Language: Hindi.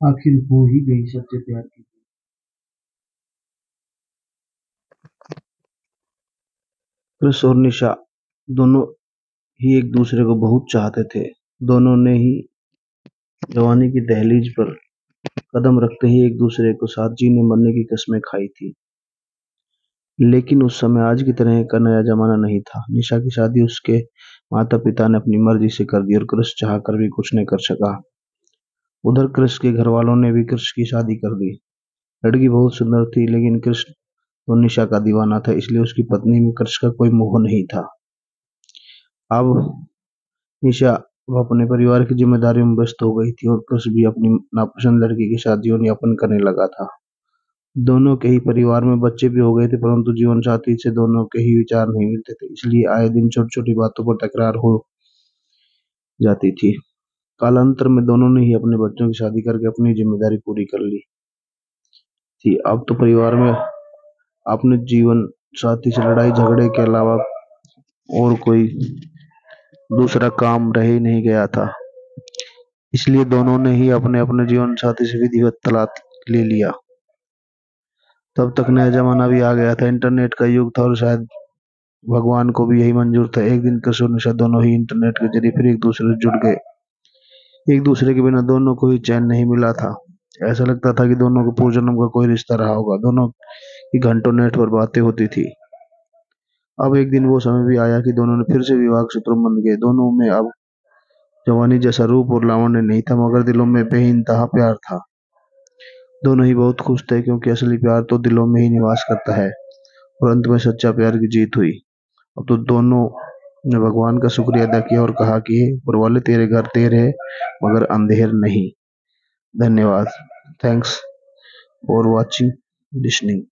आखिर हो ही गई सच्चे प्यार की। कृष और निशा दोनों ही एक दूसरे को बहुत चाहते थे। दोनों ने ही जवानी की दहलीज पर कदम रखते ही एक दूसरे को साथ जीने मरने की कस्में खाई थी। लेकिन उस समय आज की तरह का नया जमाना नहीं था। निशा की शादी उसके माता पिता ने अपनी मर्जी से कर दी और कृष चाह कर भी कुछ नहीं कर सका। उधर कृष के घर वालों ने भी कृष की शादी कर दी। लड़की बहुत सुंदर थी, लेकिन कृष तो निशा का दीवाना था, इसलिए उसकी पत्नी में कृष का कोई मोह नहीं था। अब निशा अब अपने परिवार की जिम्मेदारियों में व्यस्त हो गई थी और कृष भी अपनी नापसंद लड़की की शादियों यापन करने लगा था। दोनों के ही परिवार में बच्चे भी हो गए थे, परंतु जीवन साथी से दोनों के ही विचार नहीं मिलते थे, इसलिए आए दिन छोटी छोटी बातों पर तकरार हो जाती थी। कालांतर में दोनों ने ही अपने बच्चों की शादी करके अपनी जिम्मेदारी पूरी कर ली थी। अब तो परिवार में अपने जीवन साथी से लड़ाई झगड़े के अलावा और कोई दूसरा काम रह ही नहीं गया था। इसलिए दोनों ने ही अपने अपने जीवन साथी से विधिवत तलाक ले लिया। तब तक नया जमाना भी आ गया था, इंटरनेट का युग था और शायद भगवान को भी यही मंजूर था। एक दिन कृष्ण और निशा दोनों ही इंटरनेट के जरिए फिर एक दूसरे से जुड़ गए। एक दूसरे के बिना दोनों को ही चैन नहीं मिला था। ऐसा लगता था कि दोनों को पूर्वजन्म का कोई रिश्ता रहा होगा। दोनों की घंटों नेट पर बातें होती थी। अब एक दिन वो समय भी आया कि दोनों ने फिर से विवाह के सूत्र बंध गए। दोनों में अब जवानी जैसा रूप और लावण्य नहीं था, मगर दिलों में बेइंतहा प्यार था। दोनों ही बहुत खुश थे, क्योंकि असली प्यार तो दिलों में ही निवास करता है और अंत में सच्चा प्यार की जीत हुई। अब तो दोनों ने भगवान का शुक्रिया अदा किया और कहा कि हे ऊपर वाले, तेरे घर तेरे है मगर अंधेर नहीं। धन्यवाद। Thanks for watching, listening.